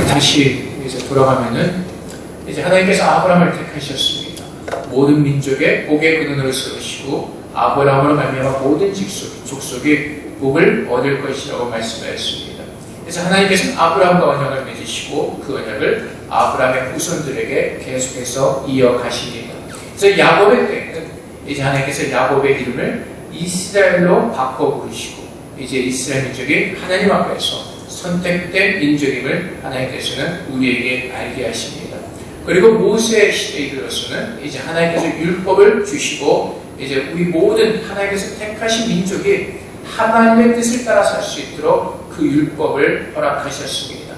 다시 이제 돌아가면은 이제 하나님께서 아브라함을 택하셨습니다. 모든 민족의 복의 근원으로 세우시고 아브라함으로 말미암아 모든 족속이 복을 얻을 것이라고 말씀하였습니다. 그래서 하나님께서는 아브라함과 언약을 맺으시고 그 언약을 아브라함의 후손들에게 계속해서 이어가십니다. 그래서 야곱의 때는 이제 하나님께서 야곱의 이름을 이스라엘로 바꿔 부르시고 이제 이스라엘 민족이 하나님 앞에서 선택된 민족임을 하나님께서는 우리에게 알게 하십니다. 그리고 모세의 시대에 이르러서는 이제 하나님께서 율법을 주시고 이제 우리 모든 하나님께서 택하신 민족이 하나님의 뜻을 따라 살 수 있도록 그 율법을 허락하셨습니다.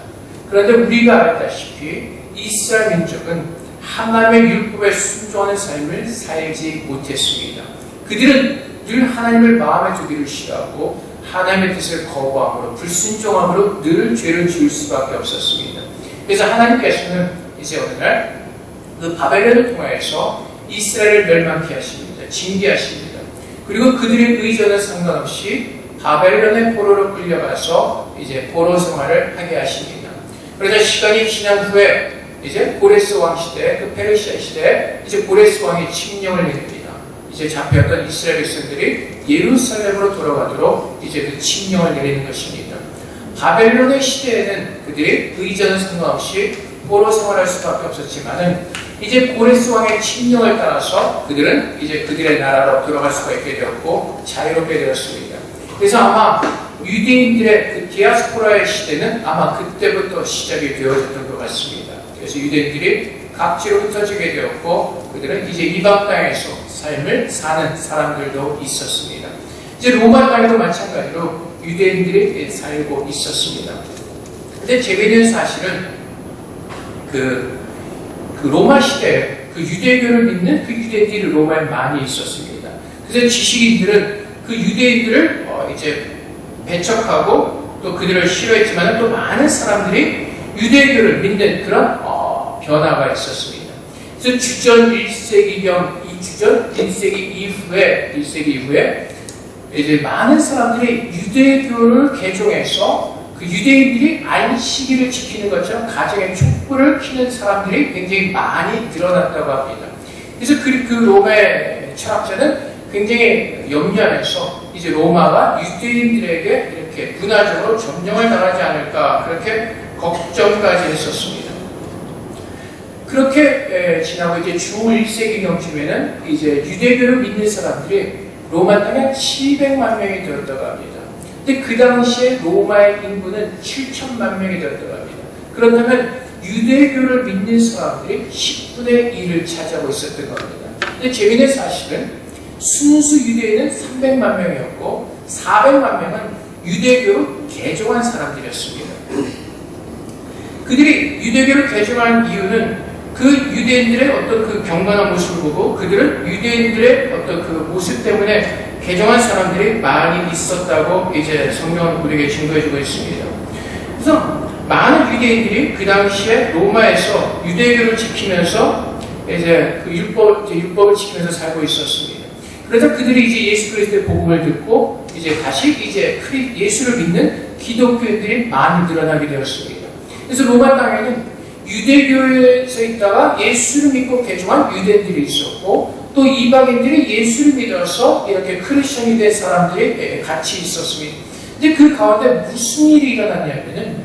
그런데 우리가 알다시피 이스라엘 민족은 하나님의 율법에 순종하는 삶을 살지 못했습니다. 그들은 늘 하나님을 마음에 두기를 싫어하고 하나님의 뜻을 거부함으로 불순종함으로 늘 죄를 지을 수밖에 없었습니다. 그래서 하나님께서는 이제 어느 날 그 바벨론을 통하여서 이스라엘을 멸망케 하십니다. 징계하십니다. 그리고 그들의 의전은 상관없이 바벨론의 포로로 끌려가서 이제 포로 생활을 하게 하십니다. 그러자 시간이 지난 후에 이제 고레스 왕 시대, 그 페르시아 시대에 이제 고레스 왕이 칙령을 내립니다. 이제 잡혔던 이스라엘 백성들이 예루살렘으로 돌아가도록 이제 그 칙령을 내리는 것입니다. 바벨론의 시대에는 그들이 의전은 상관없이 포로 생활할 수밖에 없었지만은 이제 고레스 왕의 칙령을 따라서 그들은 이제 그들의 나라로 돌아갈 수가 있게 되었고 자유롭게 되었습니다. 그래서 아마 유대인들의 그 디아스포라의 시대는 아마 그때부터 시작이 되어졌던 것 같습니다. 그래서 유대인들이 각지로 흩어지게 되었고 그들은 이제 이방 땅에서 삶을 사는 사람들도 있었습니다. 이제 로마 땅에도 마찬가지로 유대인들이 살고 있었습니다. 근데 재미있는 사실은 그 로마 시대에 그 유대교를 믿는 그 유대인들이 로마에 많이 있었습니다. 그래서 지식인들은 그 유대인들을 이제 배척하고 또 그들을 싫어했지만 또 많은 사람들이 유대교를 믿는 그런 변화가 있었습니다. 그래서 주전 1세기경 주전 1세기 이후에 이제 많은 사람들이 유대교를 개종해서 그 유대인들이 안식일을 지키는 것처럼 가정의 촛불을 켜는 사람들이 굉장히 많이 늘어났다고 합니다. 그래서 그 로마의 철학자는 굉장히 염려하면서 이제 로마가 유대인들에게 이렇게 문화적으로 점령을 당하지 않을까 그렇게 걱정까지 했었습니다. 그렇게 지나고 이제 주 1세기경쯤에는 이제 유대교를 믿는 사람들이 로마 땅에 700만 명이 되었다고 합니다. 근데 그 당시에 로마의 인구는 7천만 명이 되었다고 합니다. 그렇다면 유대교를 믿는 사람들이 10분의 1을 차지하고 있었던 겁니다. 근데 재미있는 사실은 순수 유대인은 300만 명이었고 400만 명은 유대교로 개종한 사람들이었습니다. 그들이 유대교를 개종한 이유는 그 유대인들의 어떤 그 경건한 모습을 보고 그들은 유대인들의 어떤 그 모습 때문에 개종한 사람들이 많이 있었다고 이제 성경은 우리에게 증거해주고 있습니다. 그래서 많은 유대인들이 그 당시에 로마에서 유대교를 지키면서 이제 그 율법을 지키면서 살고 있었습니다. 그래서 그들이 이제 예수 그리스도의 복음을 듣고 이제 다시 이제 예수를 믿는 기독교인들이 많이 늘어나게 되었습니다. 그래서 로마 땅에는 유대교에서 있다가 예수를 믿고 개종한 유대인들이 있었고 또 이방인들이 예수를 믿어서 이렇게 크리스천이 된 사람들이 같이 있었습니다. 근데 그 가운데 무슨 일이 일어났냐면은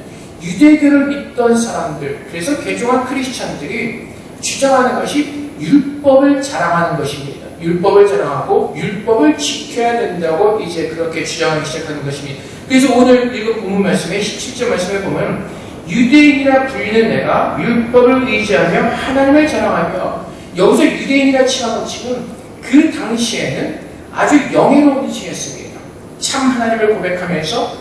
유대교를 믿던 사람들, 그래서 개종한 크리스천들이 주장하는 것이 율법을 자랑하는 것입니다. 율법을 자랑하고 율법을 지켜야 된다고 이제 그렇게 주장하기 시작하는 것입니다. 그래서 오늘 읽은 본문 말씀에 17절 말씀에 보면 유대인이라 불리는 내가 율법을 의지하며 하나님을 자랑하며 여기서 유대인이라 칭하는 칭은 그 당시에는 아주 영예로운 칭이었습니다. 참 하나님을 고백하면서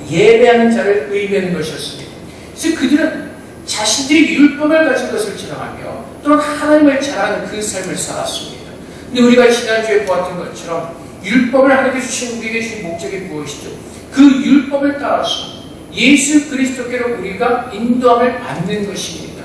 예배하는 자를 의미하는 것이었습니다. 그래서 그들은 자신들이 율법을 가진 것을 자랑하며 또는 하나님을 자랑하는 그 삶을 살았습니다. 근데 우리가 지난주에 보았던 것처럼 율법을 하나님께 주신 우리에게 주신 목적이 무엇이죠? 그 율법을 따라서 예수 그리스도께로 우리가 인도함을 받는 것입니다.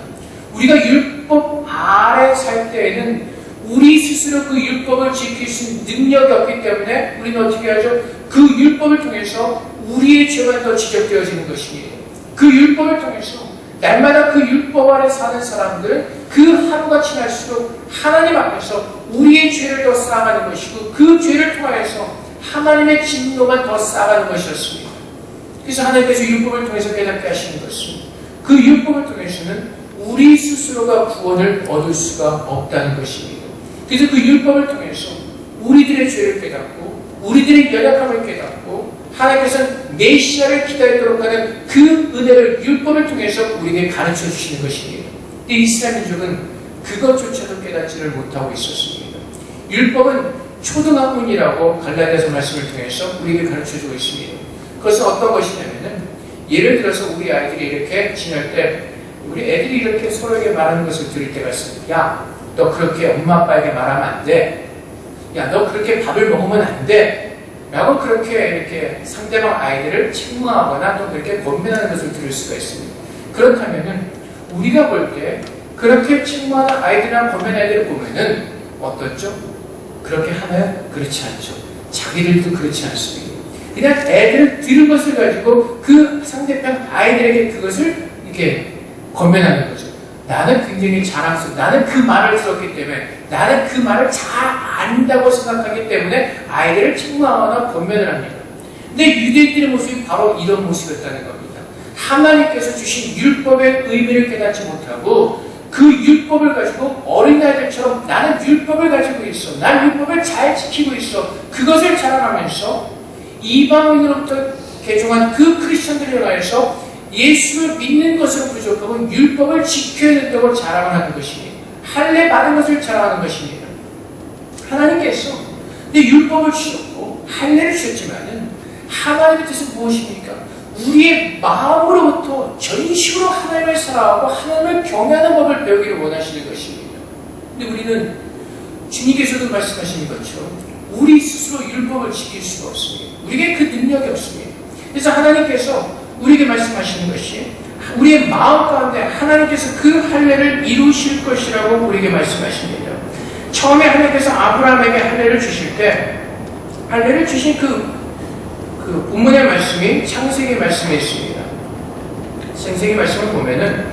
우리가 율법 아래 살 때에는 우리 스스로 그 율법을 지킬 수 있는 능력이 없기 때문에 우리는 어떻게 하죠? 그 율법을 통해서 우리의 죄가 더 지적되어지는 것입니다. 그 율법을 통해서 날마다 그 율법 아래 사는 사람들은 그 하루가 지날수록 하나님 앞에서 우리의 죄를 더 쌓아가는 것이고 그 죄를 통하여서 하나님의 진노만 더 쌓아가는 것이었습니다. 그래서 하나님께서 율법을 통해서 깨닫게 하시는 것은 그 율법을 통해서는 우리 스스로가 구원을 얻을 수가 없다는 것입니다. 그래서 그 율법을 통해서 우리들의 죄를 깨닫고 우리들의 연약함을 깨닫고 하나님께서는 메시아를 기다리도록 하는 그 은혜를 율법을 통해서 우리에게 가르쳐 주시는 것입니다. 근데 이스라엘 민족은 그것조차도 깨닫지를 못하고 있었습니다. 율법은 초등학문이라고 갈라디아서 말씀을 통해서 우리에게 가르쳐주고 있습니다. 그것은 어떤 것이냐면은 예를 들어서 우리 아이들이 이렇게 지낼 때 우리 애들이 이렇게 서로에게 말하는 것을 들을 때가 있습니다. 야, 너 그렇게 엄마 아빠에게 말하면 안 돼. 야, 너 그렇게 밥을 먹으면 안 돼. 라고 그렇게 이렇게 상대방 아이들을 책망하거나 또 그렇게 권면하는 것을 들을 수가 있습니다. 그렇다면은 우리가 볼 때 그렇게 책망하는 아이들이나 권면하는 아이들을 보면은 어떻죠? 그렇게 하나요? 그렇지 않죠. 자기들도 그렇지 않습니다. 그냥 애들 들은 것을 가지고 그 상대편 아이들에게 그것을 이렇게 권면하는 거죠. 나는 굉장히 자랑스러워. 나는 그 말을 들었기 때문에 나는 그 말을 잘 안다고 생각하기 때문에 아이들을 책망하거나 권면을 합니다. 근데 유대인들의 모습이 바로 이런 모습이었다는 겁니다. 하나님께서 주신 율법의 의미를 깨닫지 못하고 그 율법을 가지고 어린아이들처럼 나는 율법을 가지고 있어. 난 율법을 잘 지키고 있어. 그것을 자랑하면서 이방인으로부터 개종한 그 크리스천들에 의해서 예수를 믿는 것으로 부족하고 율법을 지켜야 된다고 자랑하는 것입니다. 할례 받은 것을 자랑하는 것입니다. 하나님께서 근데 율법을 주셨고 할례를 주셨지만은 하나님의 뜻은 무엇입니까? 우리의 마음으로부터 전심으로 하나님을 사랑하고 하나님을 경외하는 법을 배우기를 원하시는 것입니다. 근데 우리는 주님께서도 말씀하신 것처럼 우리 스스로 율법을 지킬 수가 없습니다. 우리에게 그 능력이 없습니다. 그래서 하나님께서 우리에게 말씀하시는 것이 우리의 마음 가운데 하나님께서 그 할례를 이루실 것이라고 우리에게 말씀하십니다. 처음에 하나님께서 아브라함에게 할례를 주실 때 할례를 주신 그 본문의 말씀이 창세기 말씀에 있습니다. 창세기 말씀을 보면은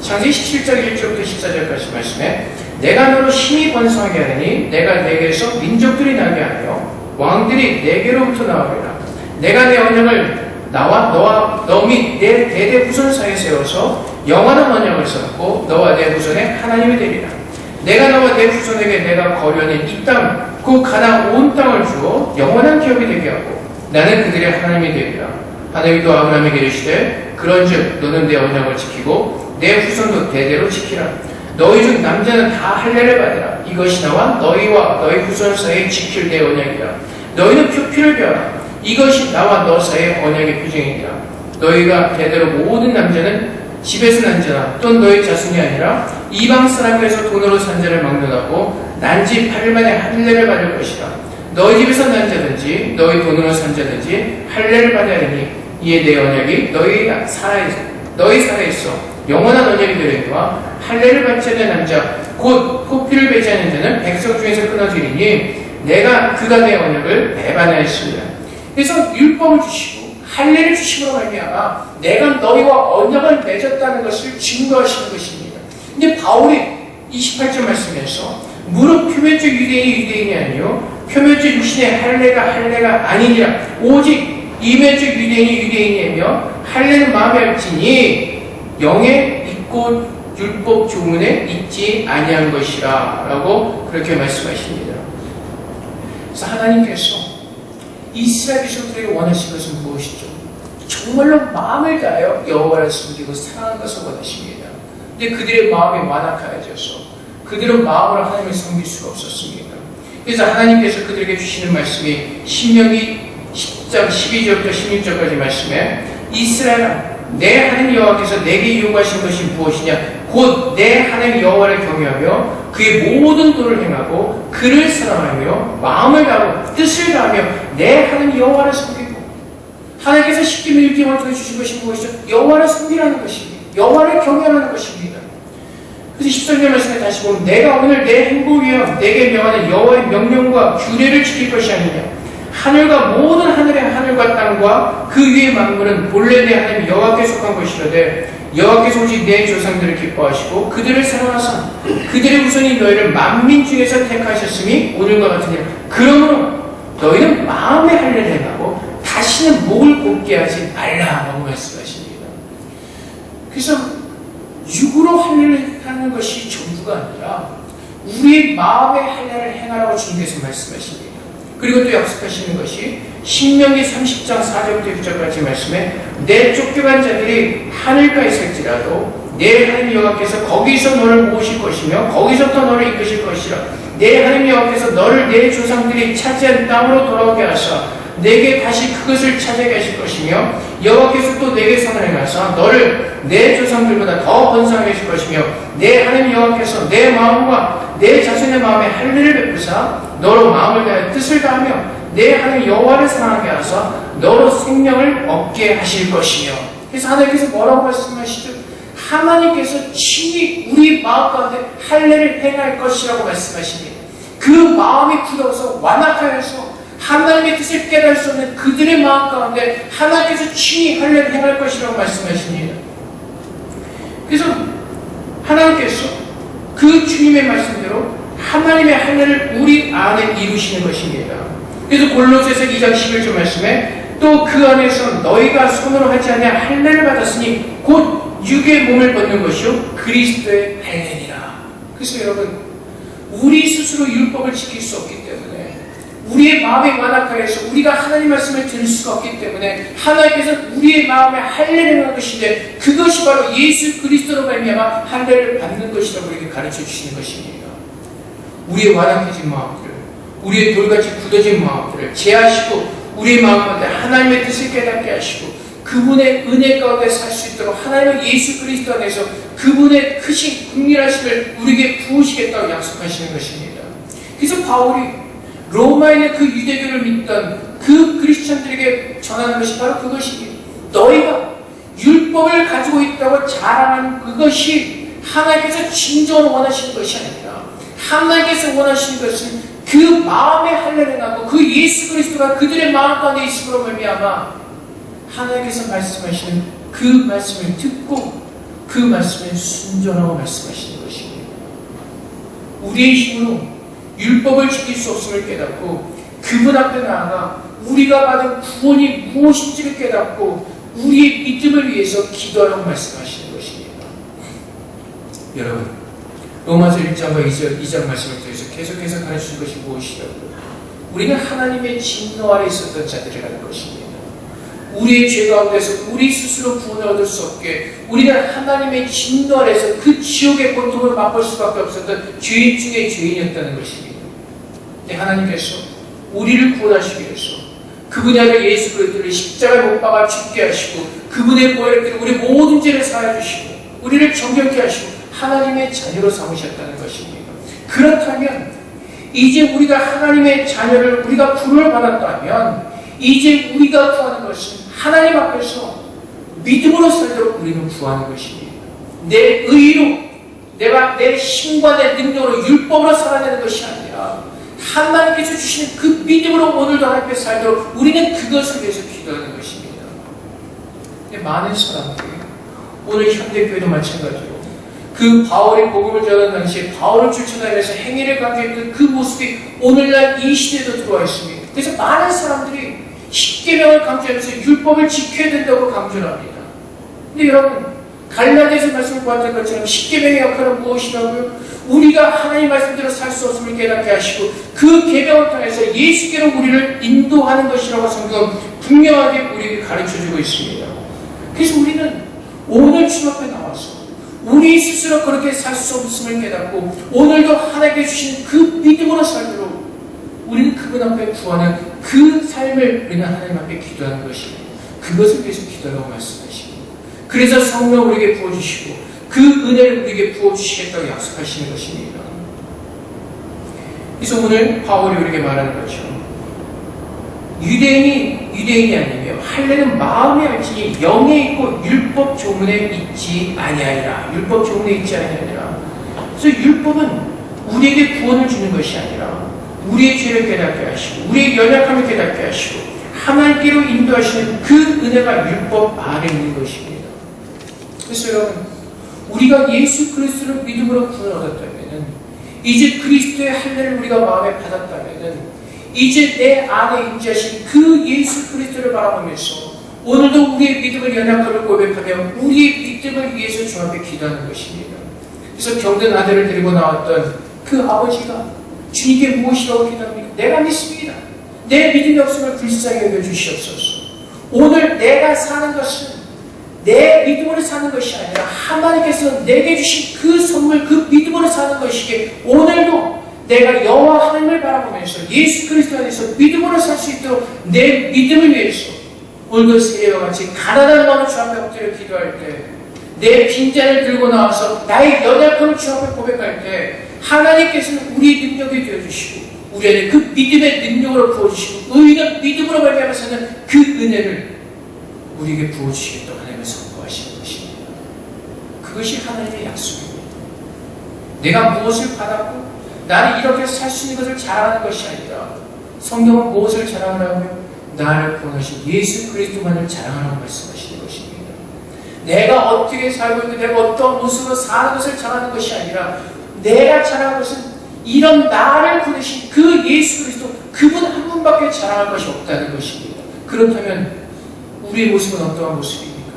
창세기 17장 1절부터 14절까지 말씀에 내가 너로 심히 번성하게 하리니 내가 내게서 민족들이 나게 하며 왕들이 내게로부터 나오리라. 내가 내 언약을 나와 너와 너 및 내 대대 후손 사이에 세워서 영원한 언약을 쌓고 너와 내 후손의 하나님이 되리라. 내가 너와 내 후손에게 내가 거려낸 이 땅, 그 가나안 온 땅을 주어 영원한 기업이 되게 하고 나는 그들의 하나님이 되리라. 하나님이 또 아브라함에게 이르시되 그런즉 너는 내 언약을 지키고 내 후손도 대대로 지키라. 너희 중 남자는 다 할례를 받으라. 이것이 나와 너희와 너희 후손 사이에 지킬 내 언약이라. 너희는 표피를 베어라. 이것이 나와 너 사이의 언약의 표징이니라. 너희가 대대로 모든 남자는 집에서 난 자나 또는 너희 자손이 아니라 이방 사람에게서 돈으로 산 자를 막론하고 난지 8일 만에 할례를 받을 것이다. 너희 집에서 난 자든지 너희 돈으로 산 자든지 할례를 받아야 하니 이에 내 언약이 너희 살아있어 영원한 언약이 되려니와 할례를 받지 않는 남자 곧 포피를 베지 않는 자는 백성 중에서 끊어지리니 내가 그가 내 언약을 배반하였습니다. 그래서 율법을 주시고 할례를 주심으로 말미암아 내가 너희와 언약을 맺었다는 것을 증거하시는 것입니다. 근데 바울이 28절 말씀에서 무릇 표면적 유대인이 아니요 표면적 육신의 할례가 아니니라. 오직 이면적 유대인이며 할례는 마음에 할지니 영에 있고 율법 조문에 있지 아니한 것이라 라고 그렇게 말씀하십니다. 그래서 하나님께서 이스라엘 백성들에게 원하신 것은 무엇이죠? 정말로 마음을 다하여 여호와를 섬기고 사랑하는 것을 원하십니다. 근데 그들의 마음이 완악하여져서 그들은 마음으로 하나님을 섬길 수가 없었습니다. 그래서 하나님께서 그들에게 주시는 말씀이 신명기 10장 12절부터 16절까지 말씀에 이스라엘아 내 하나님 여호와께서 내게 요구하신 것이 무엇이냐 곧 내 하나님 여호와를 경외하며 그의 모든 도를 행하고 그를 사랑하며 마음을 다하고 뜻을 다하며 내 하나님 여호와를 섬기고 하나님께서 십계명 율법을 통해 주신 것이 무엇이죠? 여호와를 섬기라는 것입니다. 여호와를 경외하는 것입니다. 그래서 13절 말씀에 다시 보면 내가 오늘 내 행복을 위하여 내게 명하는 여호와의 명령과 규례를 지킬 것이 아니냐 하늘과 모든 하늘의 하늘과 땅과 그 위의 만물은 본래 내 하나님 여호와께 속한 것이라되 여호와께서 오직 내 조상들을 기뻐하시고 그들을 사랑하사 그들의 후손이 너희를 만민 중에서 택하셨으니 오늘과 같은 일 그러므로 너희는 마음의 할례를 행하고 다시는 목을 곱게 하지 말라라고 말씀하십니다. 그래서 육으로 할례를 하는 것이 전부가 아니라 우리의 마음의 할례를 행하라고 주님께서 말씀하십니다. 그리고 또 약속하시는 것이 신명기 30장 4절부터 6절까지 말씀에 내 쫓겨간 자들이 하늘가에 살지라도 내 하나님 여호와께서 거기서 너를 모으실 것이며 거기서부터 너를 이끄실 것이라 내 하나님 여호와께서 너를 내 조상들이 차지한 땅으로 돌아오게 하사 내게 다시 그것을 차지하게 하실 것이며 여호와께서 또 내게 선을 행하사 너를 내 조상들보다 더 번성하게 하실 것이며 내 하나님 여호와께서 내 마음과 내 자손의 마음에 할례를 베푸사 너로 마음을 다하여 뜻을 다하며 내 하나님 여호와를 사랑하게 하사 너로 생명을 얻게 하실 것이며. 그래서 하나님께서 뭐라고 말씀하시죠? 하나님께서 친히 우리 마음 가운데 할례를 행할 것이라고 말씀하십니다. 그 마음이 굳어서 완악하여서 하나님의 뜻을 깨달을 수 없는 그들의 마음 가운데 하나님께서 친히 할례를 행할 것이라고 말씀하십니다. 그래서 하나님께서 그 주님의 말씀대로 하나님의 할례를 우리 안에 이루시는 것입니다. 그래서 골로새서 2장 11절 말씀에 또 그 안에서 너희가 손으로 하지 아니한 할례를 받았으니 곧 육의 몸을 벗는 것이요 그리스도의 할례니라. 그래서 여러분 우리 스스로 율법을 지킬 수 없기 때문에 우리의 마음이 완악하여서 우리가 하나님 말씀을 들을 수가 없기 때문에 하나님께서 우리의 마음에 할례를 하는 것인데 그것이 바로 예수 그리스도로 말미암아 할례를 받는 것이라고 우리에게 가르쳐 주시는 것입니다. 우리의 완악해진 마음들, 우리의 돌같이 굳어진 마음들을 제하시고 우리의 마음 가운데 하나님의 뜻을 깨닫게 하시고 그분의 은혜 가운데 살 수 있도록 하나님의 예수 그리스도 안에서 그분의 크신 국민하심을 우리에게 부으시겠다고 약속하시는 것입니다. 그래서 바울이 로마에 있는 그 유대교를 믿던 그 크리스천들에게 전하는 것이 바로 그것입니다. 너희가 율법을 가지고 있다고 자랑하는 그것이 하나님께서 진정으로 원하시는 것이 아니라 하나님께서 원하시는 것은 그 마음의 할례를 하고 그 예수 그리스도가 그들의 마음 가운데 있음으로 말미암아 하나님께서 말씀하시는 그 말씀을 듣고 그 말씀에 순종하고 말씀하시는 것입니다. 우리의 힘으로 율법을 지킬 수 없음을 깨닫고 그분 앞에 나아가 우리가 받은 구원이 무엇인지를 깨닫고 우리의 믿음을 위해서 기도하라고 말씀하시는 것입니다. 여러분 로마서 1장과 2장 말씀을 통해서 계속해서 가르치는 것이 무엇이라고요? 우리는 하나님의 진노 아래 있었던 자들이라는 것입니다. 우리의 죄 가운데서 우리 스스로 구원을 얻을 수 없게 우리는 하나님의 진노 아래서 그 지옥의 고통을 맛볼 수밖에 없었던 죄인 중에 죄인이었다는 것입니다. 근데 하나님께서 우리를 구원하시기 위해서 그분의 아들 예수 그리스도를 십자가에 못 박아 죽게 하시고 그분의 보혈을 통해 우리 모든 죄를 사하여 주시고 우리를 정결케 하시고 하나님의 자녀로 삼으셨다는 것입니다. 그렇다면 이제 우리가 하나님의 자녀를 우리가 부름을 받았다면 이제 우리가 구하는 것은 하나님 앞에서 믿음으로 살도록 우리는 구하는 것입니다. 내 의로 내가 내 힘과 내 능력으로 율법으로 살아내는 것이 아니라 하나님께서 주시는 그 믿음으로 오늘도 하나님께 살도록 우리는 그것을 위해서 기도하는 것입니다. 근데 많은 사람들이 오늘 현대교회도 마찬가지로 그 바울이 복음을 전하는 당시에 바울을 쫓아다니면서 행위를 강조했던 그 모습이 오늘날 이 시대에도 들어와 있습니다. 그래서 많은 사람들이 십계명을 강조하면서 율법을 지켜야 된다고 강조를 합니다. 근데 여러분 갈라디아서 말씀을 보았던 것처럼 십계명의 역할은 무엇이라고요? 우리가 하나님 말씀대로 살 수 없음을 깨닫게 하시고 그 계명을 통해서 예수께로 우리를 인도하는 것이라고 성경은 분명하게 우리에게 가르쳐주고 있습니다. 그래서 우리는 오늘 주님 앞에 나와서 우리 스스로 그렇게 살 수 없음을 깨닫고 오늘도 하나님께 주신 그 믿음으로 살도록 우리는 그분 앞에 구하는 그 삶을 우리는 하나님 앞에 기도하는 것입니다. 그것을 위해서 기도하라고 말씀하십니다. 그래서 성령 우리에게 부어주시고 그 은혜를 우리에게 부어주시겠다고 약속하시는 것입니다. 그래서 오늘 바울이 우리에게 말하는 거죠. 유대인이 아니며 할례는 마음에 알지니 영에 있고 율법 조문에 있지 아니하니라. 율법 조문에 있지 아니하니라. 그래서 율법은 우리에게 구원을 주는 것이 아니라 우리의 죄를 깨닫게 하시고 우리의 연약함을 깨닫게 하시고 하나님께로 인도하시는 그 은혜가 율법 안에 있는 것입니다. 그래서 여러분, 우리가 예수 그리스도를 믿음으로 구원을 얻었다면, 이제 그리스도의 할례를 우리가 마음에 받았다면, 이제 내 안에 임재하신 그 예수 그리스도를 바라보면서 오늘도 우리의 믿음을 연약함을 고백하며 우리의 믿음을 위해서 주 앞에 기도하는 것입니다. 그래서 병든 아들을 데리고 나왔던 그 아버지가 주님께 무엇이라고 기도합니까? 내가 믿습니다. 내 믿음이 없음을 불쌍히 여겨주시옵소서. 오늘 내가 사는 것은 내 믿음으로 사는 것이 아니라 하나님께서 내게 주신 그 선물, 그 믿음으로 사는 것이기에 오늘도 내가 여호와 하나님을 바라보면서 예수 그리스도 안에서 믿음으로 살 수 있도록 내 믿음을 위해서 오늘도 세례와 같이 가난한 마음으로 주 앞에 엎드려 기도할 때, 내 빈잔을 들고 나와서 나의 연약함을 주 앞에 고백할 때 하나님께서는 우리의 능력이 되어주시고 우리 안에 그 믿음의 능력으로 부어주시고 의인은 믿음으로 발견하면서는 그 은혜를 우리에게 부어주시겠다고 하나님을 선포하시는 것입니다. 그것이 하나님의 약속입니다. 내가 무엇을 받았고 나는 이렇게 살 수 있는 것을 자랑하는 것이 아니라 성경은 무엇을 자랑하라고요? 나를 구원하신 예수 그리스도만을 자랑하라고 말씀하시는 것입니다. 내가 어떻게 살고 있고 내가 어떤 모습으로 사는 것을 자랑하는 것이 아니라 내가 자랑하는 것은 이런 나를 부르신 그 예수 그리스도, 그분 한 분밖에 자랑할 것이 없다는 것입니다. 그렇다면 우리의 모습은 어떠한 모습입니까?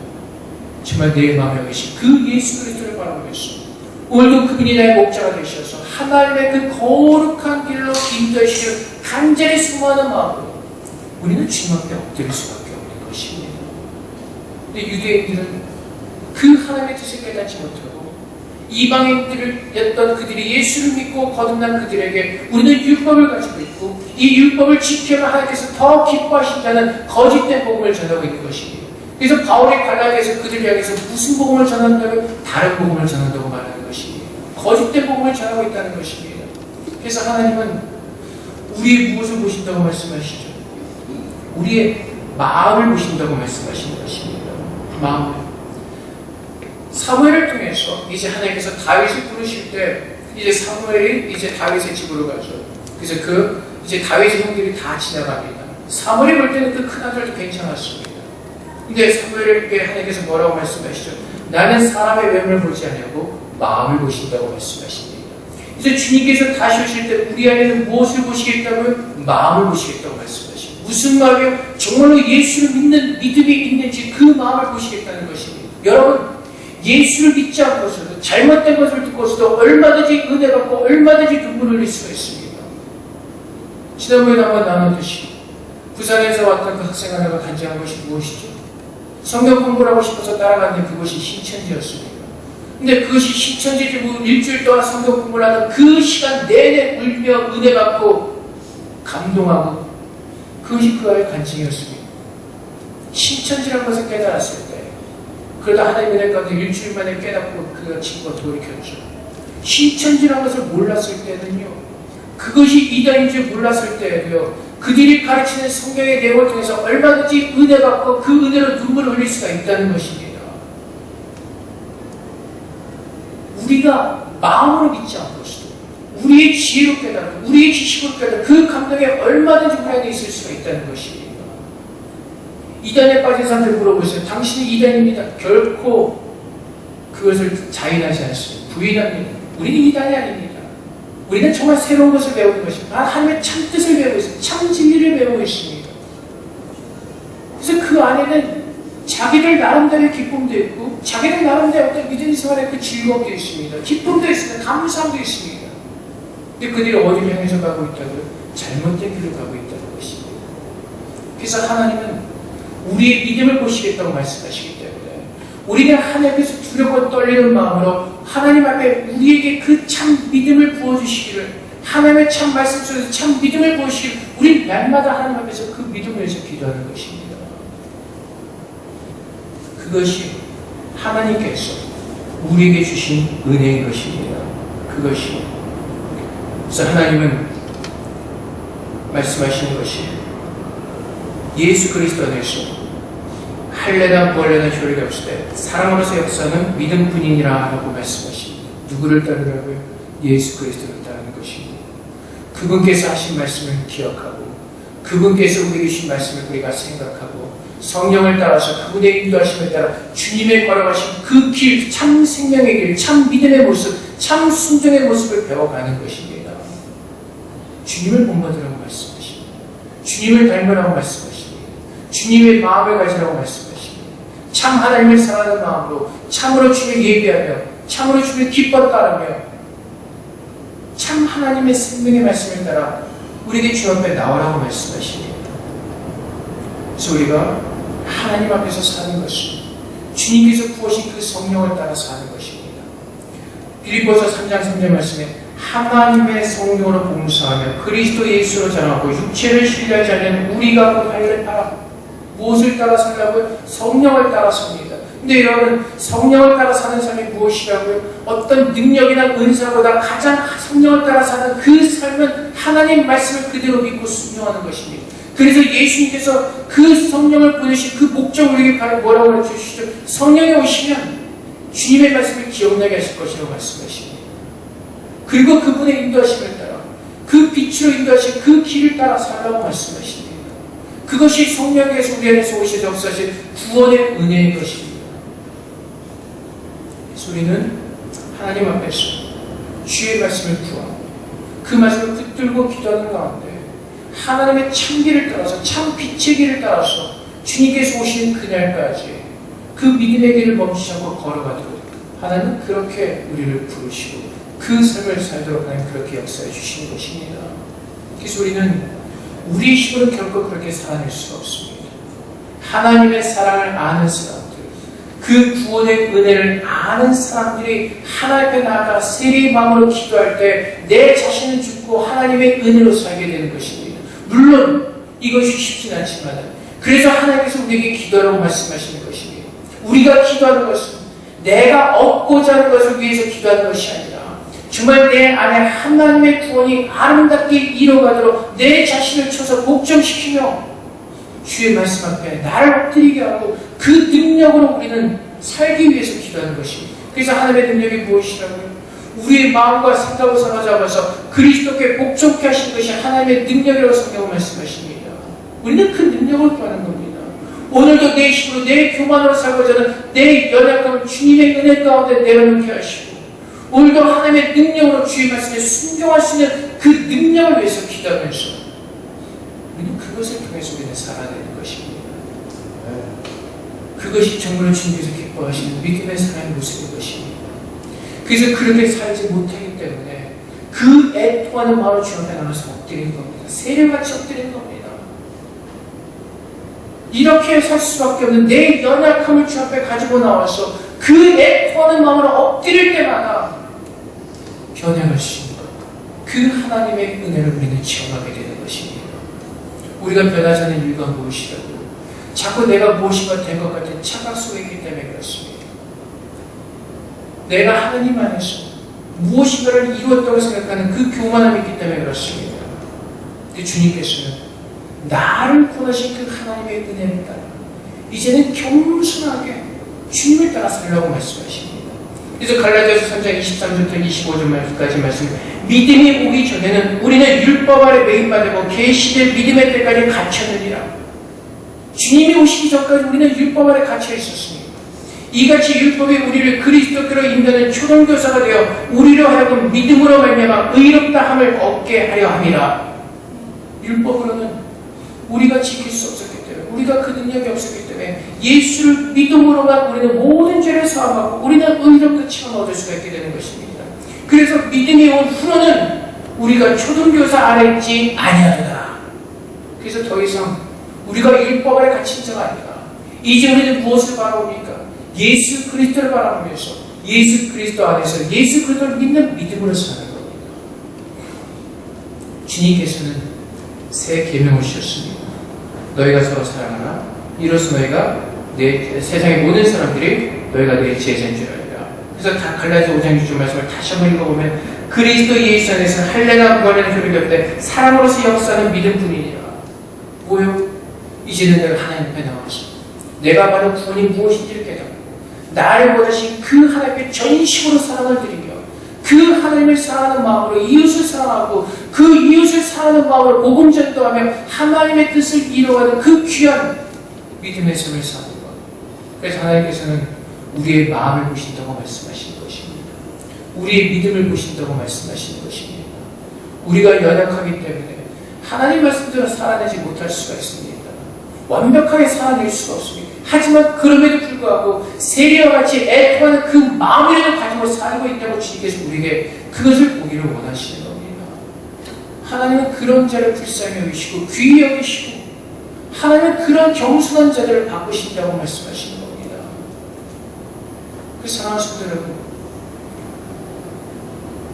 정말 내 마음에 계신 그 예수 그리스도를 바라보면서 오늘도 그분이 나의 목자가 되셔서 하나님의 그 거룩한 길로 인도하시기를 간절히 수고하는 마음으로 우리는 주님 앞에 엎드릴 수밖에 없는 것입니다. 근데 유대인들은 그 하나님의 뜻을 깨닫지 못하고 이방인들이었던 그들이 예수를 믿고 거듭난 그들에게 우리는 율법을 가지고 있고 이 율법을 지켜야 하나님께서 더 기뻐하신다는 거짓된 복음을 전하고 있는 것입니다. 그래서 바울이 갈라디아에서 그들을 향해서 무슨 복음을 전한다고? 다른 복음을 전한다고 말하는 것입니다. 거짓된 복음을 전하고 있다는 것입니다. 그래서 하나님은 우리의 무엇을 보신다고 말씀하시죠? 우리의 마음을 보신다고 말씀하시는 것입니다. 마음을. 사무엘을 통해서 이제 하나님께서 다윗을 부르실 때 이제 사무엘이 이제 다윗의 집으로 가죠. 그래서 이제 다윗의 형들이 다 지나갑니다. 사무엘이 볼 때는 그 큰 아들도 괜찮았습니다. 근데 사무엘에게 하나님께서 뭐라고 말씀하시죠? 나는 사람의 외모를 보지 않냐고 마음을 보신다고 말씀하십니다. 이제 주님께서 다시 오실 때 우리 안에는 무엇을 보시겠다고요? 마음을 보시겠다고 말씀하십니다. 무슨 말이요? 정말로 예수를 믿는 믿음이 있는지 그 마음을 보시겠다는 것입니다. 여러분, 예수를 믿지 않고서도 잘못된 것을 듣고서도 얼마든지 은혜 받고 얼마든지 눈물을 흘릴 수가 있습니다. 지난번에 한번 나눴듯이 부산에서 왔던 그 학생 하나가 간증한 것이 무엇이죠? 성경 공부를 하고 싶어서 따라갔는데 그것이 신천지였습니다. 근데 그것이 신천지지 일주일 동안 성경 공부를 하는 그 시간 내내 울며 은혜 받고 감동하고 그것이 그 아이의 간증이었습니다. 신천지라는 것을 깨달았을 때 그러다 하나님의 은혜 가운데 일주일 만에 깨닫고 그 친구가 돌이켰죠. 신천지라는 것을 몰랐을 때는요, 그것이 이단인 줄 몰랐을 때에도요, 그들이 가르치는 성경의 내용을 통해서 얼마든지 은혜 받고 그 은혜로 눈물을 흘릴 수가 있다는 것입니다. 우리가 마음으로 믿지 않고서도 우리의 지혜로 깨닫고 우리의 지식으로 깨닫고 그 감동에 얼마든지 우리 안에 있을 수가 있다는 것입니다. 이단에 빠진 사람들 물어보세요. 당신이 이단입니다. 결코 그것을 자인하지 않습니다. 부인합니다. 우리는 이단이 아닙니다. 우리는 정말 새로운 것을 배우는 것입니다. 하나님의 참 뜻을 배우고 있습니다. 참 진리를 배우고 있습니다. 그래서 그 안에는 자기들 나름대로의 기쁨도 있고 자기들 나름대로 어떤 믿음의 생활의 그 즐거움도 있습니다. 기쁨도 있습니다. 감사함도 있습니다. 근데 그들이 어디를 향해서 가고 있다고요? 잘못된 길로 가고 있다는 것입니다. 그래서 하나님은 우리의 믿음을 보시겠다고 말씀하시기 때문에 우리는 하나님 앞에서 두렵고 떨리는 마음으로 하나님 앞에 우리에게 그 참 믿음을 부어주시기를, 하나님의 참 말씀 속에서 참 믿음을 부어주시기를 우리 날마다 하나님 앞에서 그 믿음을 위해서 기도하는 것입니다. 그것이 하나님께서 우리에게 주신 은혜인 것입니다. 그것이. 그래서 하나님은 말씀하시는 것이 예수 그리스도 안에서 할례나 부활례나 효력이 없을 때 사랑으로서 역사는 믿음뿐이니라 라고 말씀하십니다. 누구를 따르라고요? 예수 그리스도를 따르는 것입니다. 그 그분께서 하신 말씀을 기억하고 그분께서 우리에게 주신 말씀을 우리가 생각하고 성령을 따라서 그분의 인도하심을 따라 주님의 걸어가신 그 길, 참 생명의 길, 참 믿음의 모습, 참 순종의 모습을 배워가는 것입니다. 주님을 본받으라고 말씀하십니다. 주님을 닮으라고 말씀하십니다. 주님의 마음을 가지라고 말씀하십니다. 참 하나님을 사랑하는 마음으로 참으로 주를 예배하며 참으로 주를 기뻐 따르며 참 하나님의 생명의 말씀을 따라 우리에게 주 앞에 나오라고 말씀하십니다. 그래서 우리가 하나님 앞에서 사는 것은 주님께서 부으신 그 성령을 따라 사는 것입니다. 빌립보서 3장 3절 말씀에 하나님의 성령으로 봉사하며 그리스도 예수로 전하고 육체를 신뢰하지 않는 우리가 그 발렛하라. 무엇을 따라 살라고요? 성령을 따라 삽니다. 근데 여러분, 성령을 따라 사는 삶이 무엇이라고요? 어떤 능력이나 은사보다 가장 성령을 따라 사는 그 삶은 하나님 말씀을 그대로 믿고 순종하는 것입니다. 그래서 예수님께서 그 성령을 보내신 그 목적을 우리에게 뭐라고 가르쳐주시죠? 성령이 오시면 주님의 말씀을 기억나게 하실 것이라고 말씀하십니다. 그리고 그분의 인도하심을 따라 그 빛으로 인도하신 그 길을 따라 살라고 말씀하십니다. 그것이 성령께서 우리 안에서 오셔서 역사하신 구원의 은혜인 것입니다. 그래서 우리는 하나님 앞에서 주의 말씀을 구하고 그 말씀을 붙들고 기도하는 가운데 하나님의 참 길을 따라서 참 빛의 길을 따라서 주님께서 오시는 그날까지 그 믿음의 길을 멈추지 않고 걸어가도록 하나님은 그렇게 우리를 부르시고 그 삶을 살도록 하나님 그렇게 역사해 주시는 것입니다. 그래서 우리는 우리 힘으로 결코 그렇게 살아낼 수가 없습니다. 하나님의 사랑을 아는 사람들, 그 구원의 은혜를 아는 사람들이 하나님 앞에 나아가 세리의 마음으로 기도할 때 내 자신을 죽고 하나님의 은혜로 살게 되는 것입니다. 물론 이것이 쉽진 않지만 그래서 하나님께서 우리에게 기도라고 말씀하시는 것입니다. 우리가 기도하는 것은 내가 얻고자 하는 것을 위해서 기도하는 것이 아니라 정말 내 안에 하나님의 구원이 아름답게 이루어가도록 내 자신을 쳐서 복종시키며 주의 말씀 앞에 나를 엎드리게 하고 그 능력으로 우리는 살기 위해서 기도하는 것입니다. 그래서 하나님의 능력이 무엇이라고요? 우리의 마음과 생각을 사로잡아서 그리스도께 복종케 하신 것이 하나님의 능력이라고 성경은 말씀하십니다. 우리는 그 능력을 구하는 겁니다. 오늘도 내 힘으로 내 교만으로 살고자 하는 내 연약함을 주님의 은혜 가운데 내려놓게 하시고 오늘도 하나님의 능력으로 주의 말씀에 순종할 수 있는 그 능력을 위해서 기도하면서 우리는 그것을 통해서 우리는 살아내는 것입니다. 그것이 정말로 주님께서 기뻐하시는 믿음의 사람의 모습인 것입니다. 그래서 그렇게 살지 못하기 때문에 그 애통하는 마음을 주 앞에 나눠서 엎드리는 겁니다. 세례같이 엎드리는 겁니다. 이렇게 살 수밖에 없는 내 연약함을 주 앞에 가지고 나와서 그 애통하는 마음으로 엎드릴 때마다 변화할 수 있는 것, 그 하나님의 은혜를 우리는 체험하게 되는 것입니다. 우리가 변하지 않는 이유가 무엇이라고? 자꾸 내가 무엇인가 된 것 같은 착각 속에 있기 때문에 그렇습니다. 내가 하나님 안에서 무엇인가를 이루었다고 생각하는 그 교만함이 있기 때문에 그렇습니다. 근데 주님께서는 나를 구원하신 그 하나님의 은혜를 따라 이제는 겸손하게 주님을 따라 살라고 말씀하십니다. 그래서 갈라디아서 3장 23절부터 25절까지 말씀, 믿음이 오기 전에는 우리는 율법 아래 매임받고 계시될 믿음의 때까지 갇혔느니라. 주님이 오시기 전까지 우리는 율법 아래 갇혀 있었습니다. 이같이 율법이 우리를 그리스도께로 인도하는 초등교사가 되어 우리로 하여금 믿음으로 말미암아 의롭다 함을 얻게 하려 함이라. 율법으로는 우리가 지킬 수 없었기 때문에, 우리가 그 능력이 없었기 때문에 예수를 믿음으로만 우리는 모든 죄를 사함하고 우리는 의롭다 칭함을 얻을 수가 있게 되는 것입니다. 그래서 믿음이 온 후로는 우리가 초등교사 아래 있지 아니하리라. 그래서 더 이상 우리가 율법 아래 갇힌 자가 아니라 이제 우리는 무엇을 바라옵니까? 예수 그리스도를 바라보면서 예수 그리스도 안에서 예수 그리스도를 믿는 믿음으로 사는 겁니다. 주님께서는 새 계명을 주셨습니다. 너희가 서로 사랑하라. 이로써 너희가 세상의 모든 사람들이 너희가 내 제자인 줄 알리라. 그래서 갈라디아서 5장 6절 말씀을 다시 한번 읽어보면 그리스도 예수 안에서 할례나 구원의 소리가 없되 사랑으로서 역사하는 믿음뿐이니라. 뭐요? 이제는 내가 하나님 앞에 나와서 내가 바로 구원이 무엇인지를 깨닫고 나를 원하신 그 하나님께 전심으로 사랑을 드리며 그 하나님을 사랑하는 마음으로 이웃을 사랑하고 그 이웃을 사랑하는 마음으로 복음 전도하며 하나님의 뜻을 이루어가는 그 귀한 믿음의 삶을 사는 것. 그래서 하나님께서는 우리의 마음을 보신다고 말씀하시는 것입니다. 우리의 믿음을 보신다고 말씀하시는 것입니다. 우리가 연약하기 때문에 하나님 말씀대로 살아내지 못할 수가 있습니다. 완벽하게 살아낼 수가 없습니다. 하지만 그럼에도 불구하고 세리와 같이 애통하는 그 마음이라도 가지고 살고 있다고 주님께서 우리에게 그것을 보기를 원하시는 겁니다. 하나님은 그런 자를 불쌍히 여기시고 귀히 여기시고 하나님은 그런 겸손한 자들을 바꾸신다고 말씀하시는 겁니다. 그 사랑하는 성도 여러분,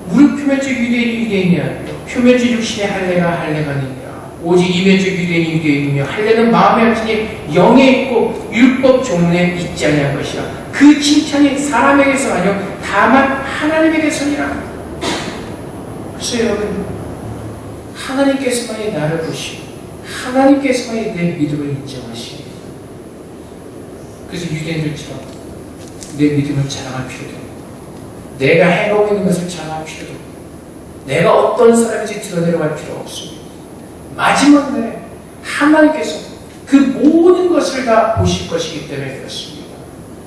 무릇 표면적 유대인이 유대인이 아니라 표면적 육신의 할례가 할례가 아니라 오직 이면적 유대인이 유대인이며 할례는 마음에 합치니 영에 있고 율법 종문에 있지 아니한 것이라. 그 칭찬이 사람에게서 아니요 다만 하나님에게서니라. 그래서 여러분, 하나님께서만이 나를 보시고 하나님께서만이 내 믿음을 인정하시고, 그래서 유대인들처럼 내 믿음을 자랑할 필요도 없고 내가 해보고 있는 것을 자랑할 필요도 없고 내가 어떤 사람인지 드러내려갈 필요가 없습니다. 마지막 날에 하나님께서 그 모든 것을 다 보실 것이기 때문에 그렇습니다.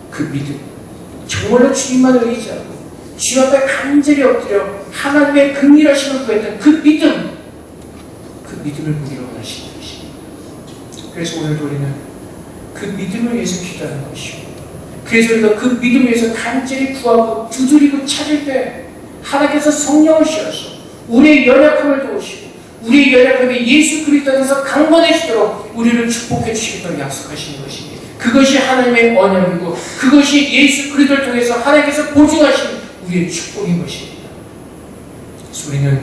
그 믿음, 정말로 주님만을 의지하고 주님 앞에 간절히 엎드려 하나님의 긍휼하심을 구했던 그 믿음을 보기를 원하시는 것입니다. 그래서 오늘도 우리는 그 믿음을 위해서 기도하는 것이고, 그래서 우리가 그 믿음을 위해서 간절히 구하고 두드리고 찾을 때 하나님께서 성령을 씌워서 우리의 연약함을 도우시고 우리의 연약함이 예수 그리스도 안에서 강건해지도록 우리를 축복해 주시겠다고 약속하시는 것입니다. 그것이 하나님의 언약이고 그것이 예수 그리스도를 통해서 하나님께서 보증하신 우리의 축복인 것입니다. 그래서 우리는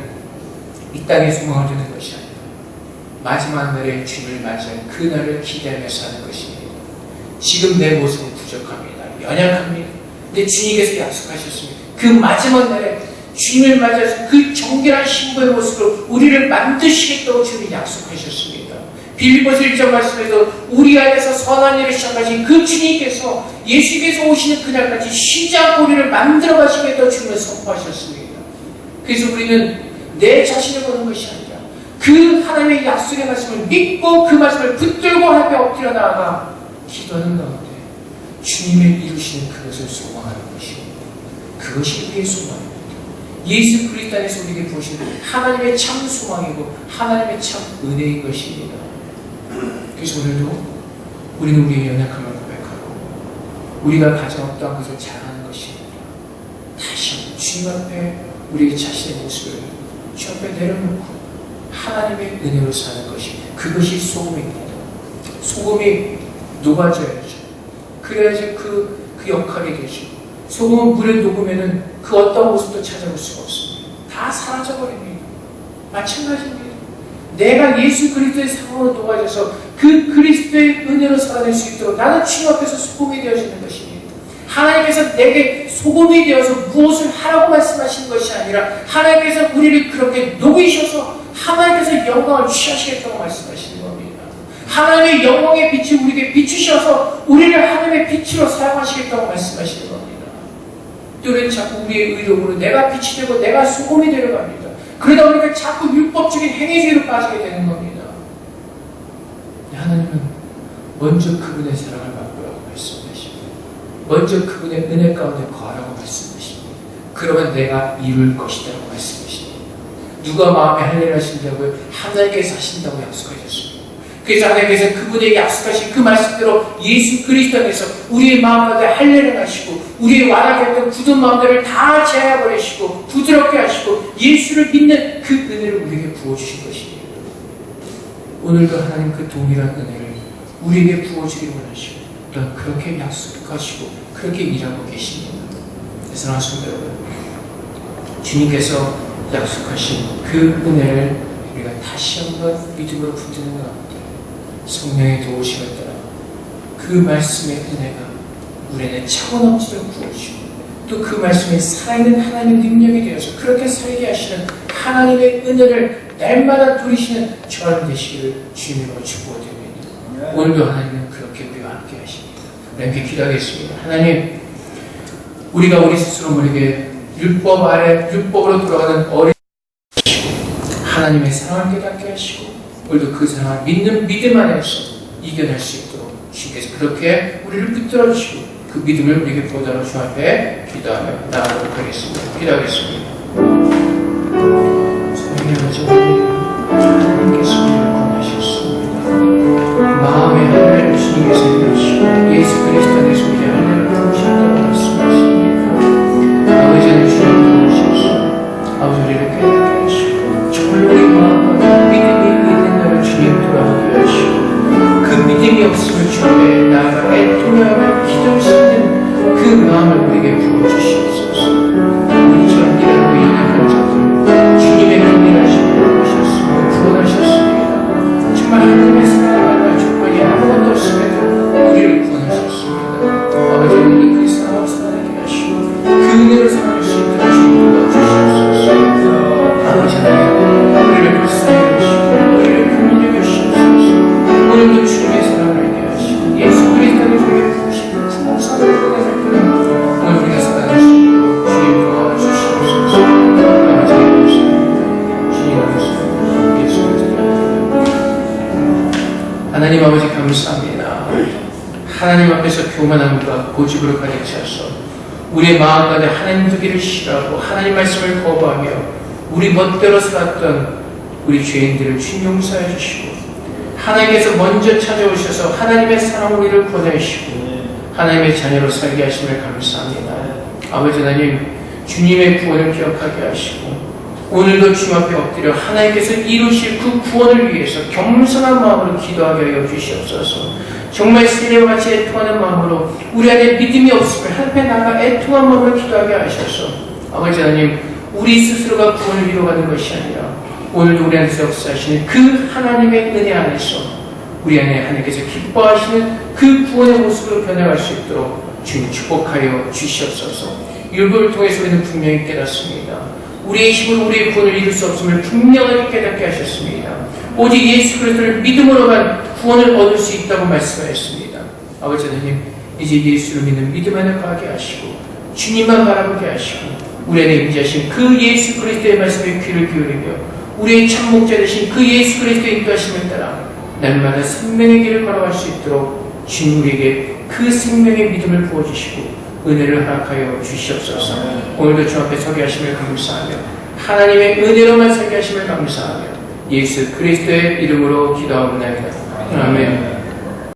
이 땅에 소망을 두는 것이 아니라 마지막 날에 주님을 맞이할 그 날을 기대하며 사는 것입니다. 지금 내 모습은 부족합니다. 연약합니다. 근데 주님께서 약속하셨습니다. 그 마지막 날에 주님을 맞이해서 그 정결한 신부의 모습으로 우리를 만드시겠다고 주님이 약속하셨습니다. 빌립보서 1장 말씀에서 우리 안에서 선한 일을 시작하신 그 주님께서 예수께서 오시는 그날까지 쉬지 않고 우리를 만들어 가시겠다고 주님을 선포하셨습니다. 그래서 우리는 내 자신을 보는 것이 아니라 그 하나님의 약속의 말씀을 믿고 그 말씀을 붙들고 하나님 앞에 엎드려 나아가 기도하는 가운데 주님의 이루시는 그것을 소망하는 것입니다. 그것이 우리의 소망입니다. 예수 그리스도 안에서 우리에게 부으신 하나님의 참 소망이고 하나님의 참 은혜인 것입니다. 그래서 오늘도 우리는 우리의 연약함을 고백하고 우리가 가진 어떠한 것을 자랑하는 것입니다. 다시 주님 앞에 우리의 자신의 모습을 주 앞에 내려놓고 하나님의 은혜로 사는 것입니다. 그것이 소금입니다. 소금이 녹아져야죠. 그래야지 그 역할이 되죠. 소금은 물에 녹으면 그 어떤 모습도 찾아볼 수가 없습니다. 다 사라져버립니다. 마찬가지입니다. 내가 예수 그리스도의 상으로 녹아져서 그 그리스도의 은혜로 살아낼 수 있도록 나는 주님 앞에서 소금이 되어지는 것입니다. 하나님께서 내게 소금이 되어서 무엇을 하라고 말씀하시는 것이 아니라 하나님께서 우리를 그렇게 녹이셔서 하나님께서 영광을 취하시겠다고 말씀하시는 겁니다. 하나님의 영광의 빛을 우리에게 비추셔서 우리를 하나님의 빛으로 사용하시겠다고 말씀하시는 겁니다. 또 우리는 자꾸 우리의 의욕으로 내가 빛이 되고 내가 소금이 되려갑니다. 그러다 보니까 자꾸 율법적인 행위주의로 빠지게 되는 겁니다. 하나님은 먼저 그분의 사랑을 맛보라고 말씀하십니다. 먼저 그분의 은혜 가운데 거하라고 말씀하십니다. 그러면 내가 이룰 것이라고 말씀하십니다. 누가 마음에 할례를 하신다고요? 하나님께서 하신다고 약속하셨습니다. 그래서 하나님께서 그분의 약속하신 그 말씀대로 예수 그리스도 안에서 우리의 마음 가운데 할례를 하시고 우리의 완악했던 굳은 마음들을 다 제하버리시고 부드럽게 하시고 예수를 믿는 그 은혜를 우리에게 부어주신 것입니다. 오늘도 하나님 그 동일한 은혜를 우리에게 부어주기를 원하시고 또한 그렇게 약속하시고 그렇게 일하고 계십니다. 사랑하는 성도 여러분, 주님께서 약속하신 그 은혜를 우리가 다시 한번 믿음으로 붙드는 가운데 성령의 도우심을 따라 그 말씀의 은혜가 우리는 차원없이도 구워주시고 또 그 말씀에 살아있는 하나님의 능력이 되어서 그렇게 살게 하시는 하나님의 은혜를 날마다 누리시는 저와 되시기를 주님으로 축복드립니다. 오늘도 하나님은 그렇게 우리와 함께 하십니다. 우리 함께 기도하겠습니다. 하나님, 우리가 우리 스스로 모르게 율법 아래 율법으로 돌아가는 어린 하나님의 사랑을 깨닫게 하시고 우리도 그 사랑을 믿는 믿음 안에서 이겨낼 수 있도록 주께서 그렇게 우리를 붙들어 주시고 그 믿음을 우리에게 보다로 주 앞에 기도하며 나아가도록 하겠습니다. 기도하겠습니다. 성령의 아버지, 하나님께서 우리를 권하셨습니다. 마음의 하늘을 주님께서 이루시고 예수 그리스도 안에서 우리의 하늘을 부으셨다고 말씀하십니다. 아버지는 주님 부으셔서 아버지 우리를 깨닫게 하시고 정말로 우리 마음과 믿음이 있는 나를 주님 돌아오게 하시고 그 믿음이 없음을 주님의 나아가 애통하며 기도할 수 있는 그 마음을 우리에게 부어주시옵소서. 우리처럼 이라고 연약한 자들 주님의 긍휼하심을 보셨으며 구원하셨습니다. 정말 하나님의 사랑을 조건이 아무것도 없음에도 우리를 구원하셨습니다. 아버지 오늘 그 사랑을 살아내게 하시고 그 은혜로 살아낼 수 있도록 주님 도와주시옵소서. 아버지 하나님 우리를 불쌍히 여기시고 우리를 긍휼히 여기시옵소서. 오늘도 주님의 사랑을 알게 하시고 예수 그리스도를 우리에게 부으시고 풍성한 은혜를 끊어 오늘 우리가 살아낼 수 있도록 주님 도와주시옵소서. 아버지의 모습입니다. 주님 아버지 예수 그리스도 하나님 아버지 감사합니다. 하나님 앞에서 교만함과 고집으로 가득 차서 우리의 마음 가운데 하나님 두기를 싫어하고 하나님 말씀을 거부하며 우리 멋대로 살았던 우리 죄인들을 주님 용서해 주시고 하나님께서 먼저 찾아오셔서 하나님의 사랑 우리를 보내시고 하나님의 자녀로 살게 하심을 감사합니다. 아버지 하나님 주님의 구원을 기억하게 하시고 오늘도 주님 앞에 엎드려 하나님께서 이루실 그 구원을 위해서 겸손한 마음으로 기도하게 하여 주시옵소서. 정말 세례와 같이 애통하는 마음으로 우리 안에 믿음이 없으면 하나님께 나아가 애통한 마음으로 기도하게 하셔서 아버지 하나님 우리 스스로가 구원을 이루어가는 것이 아니라 오늘도 우리 안에서 역사하시는 그 하나님의 은혜 안에서 우리 안에 하나님께서 기뻐하시는 그 구원의 모습으로 변해갈 수 있도록 주님 축복하여 주시옵소서. 율법을 통해서 우리는 분명히 깨닫습니다. 우리의 힘으로 우리의 구원을 이룰 수 없음을 분명하게 깨닫게 하셨습니다. 오직 예수 그리스도를 믿음으로만 구원을 얻을 수 있다고 말씀하셨습니다. 아버지 하나님 이제 예수를 믿는 믿음 안에 가게 하시고 주님만 바라보게 하시고 우리 안에 임재하신 그 예수 그리스도의 말씀에 귀를 기울이며 우리의 참목자 되신 그 예수 그리스도의 인도하심을 따라 날마다 생명의 길을 걸어갈 수 있도록 주님 우리에게 그 생명의 믿음을 부어주시고 은혜를 허락하여 주시옵소서. 오늘도 주 앞에 서게 하심을 감사하며 하나님의 은혜로만 서게 하심을 감사하며 예수 그리스도의 이름으로 기도하옵나이다. 아멘.